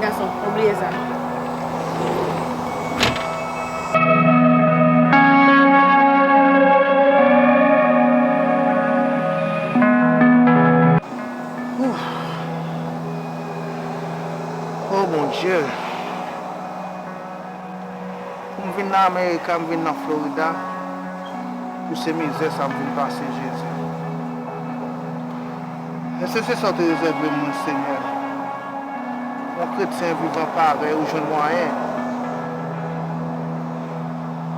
garçon. Oubliez ça. Oh mon Dieu. Je viens d'Amérique, je viens de Florida. Pour ces misères, ça me vient passer Jésus. Est-ce que c'est ça que tu réserves, mon Seigneur? Mon chrétien vivant pareil, ou je ne vois rien.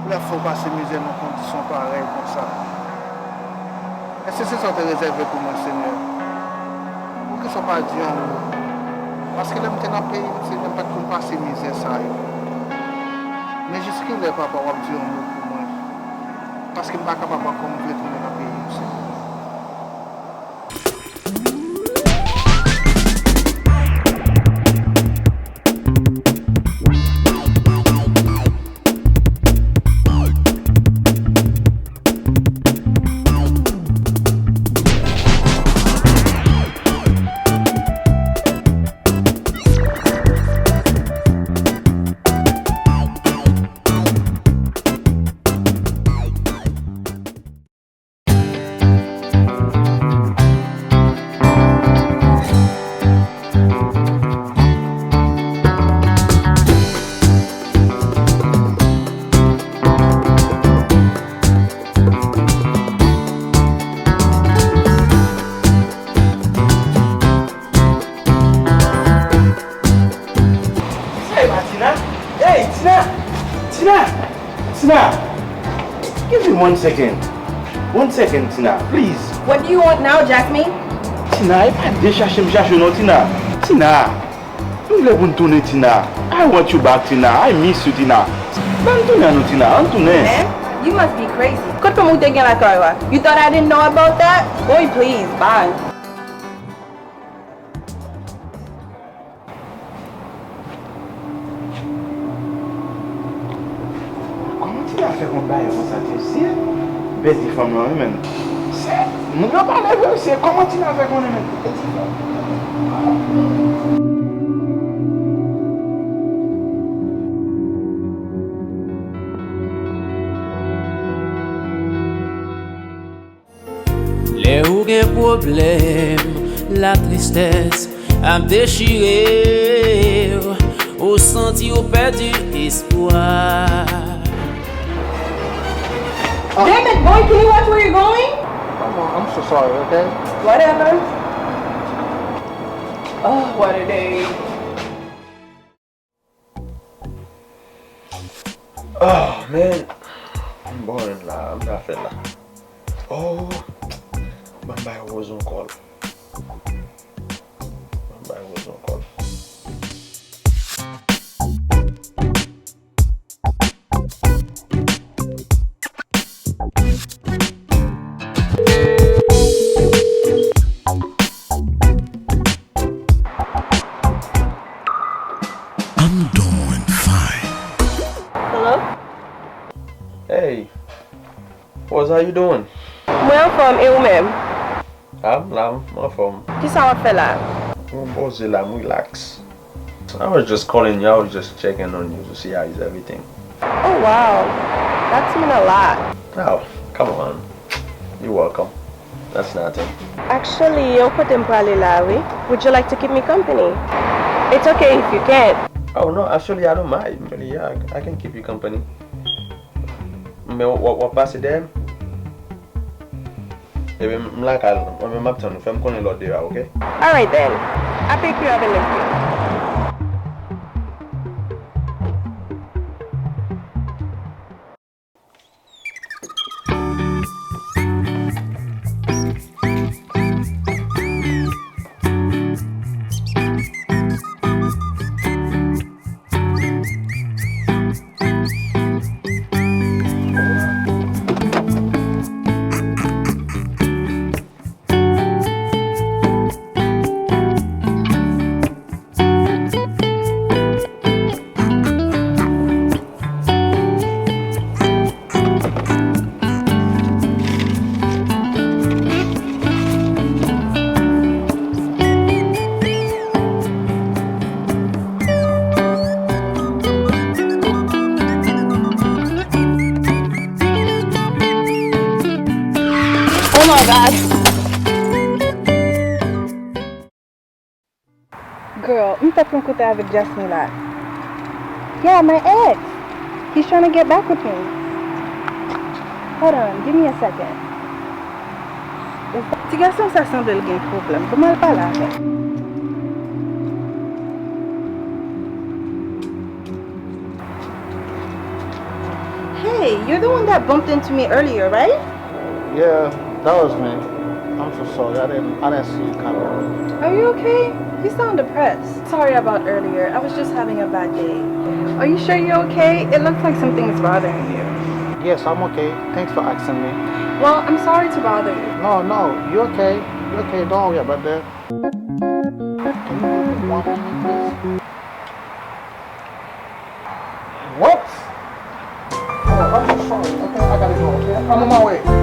Pour la fois passer misère dans conditions pareilles comme ça. Est-ce que c'est ça que tu réserves pour mon Seigneur? Pour que ça pas dit en haut? Parce que là, je suis dans le pays, je ne sais pas comment passer misère ça. Mais jusqu'à là, papa, on va dire un mot pour moi. Parce que je ne suis pas capable de retourner dans le pays aussi. Tina, give me 1 second. 1 second, Tina, please. What do you want now, Jasmine? Tina, if I did chercher, no, Tina. Tina, you never tourner, Tina. I want you back, Tina. I miss you, Tina. No, Tina, Man, you must be crazy. Could from la car. You thought I didn't know about that? Boy, please, bye. Bête femme là même. C'est nous pas parler c'est comment tu l'as fait qu'on est Les aucun problème, la tristesse a déchiré, au senti au perdu espoir. Damn it, boy, can you watch where you're going? I'm so sorry, okay? Whatever. Oh, what a day. Oh, man. I'm boring là, I'm not là. Oh, Bamba was on call. Hey, what's how you doing? Where from eu mesmo? I'm from. Que ça va faire là? I'm relax. I was just calling you, I was just checking on you to see how is everything. Oh wow, that's mean a lot. Oh, come on. You're welcome. That's nothing. Actually, eu couldn't parler lavi. Would you like to keep me company? It's okay if you can't. Oh no, actually I don't mind. Really, yeah, I can keep you company. Mais what passe there? Maybe I'm like I'm up to I'm calling lot there, okay? All right then. I'll pick you up in the field. my God. Girl, I'm talking with Justin là. Yeah, my ex. He's trying to get back with me. Hold on, give me a second. Ti garçon ça semble qu'il y a un problème. Comment elle parle avec? Hey, you're the one that bumped into me earlier, right? Yeah, that was me. I'm so sorry. I didn't see you coming. Are you okay? You sound depressed. Sorry about earlier. I was just having a bad day. Are you sure you're okay? It looks like something is bothering you. Yes, I'm okay. Thanks for asking me. Well, I'm sorry to bother you. No, you're okay. You're okay. Don't worry about that. Can you give me 1 minute, please? What? Oh, I'm so sorry. Okay, I gotta go. Okay, I'm on my way.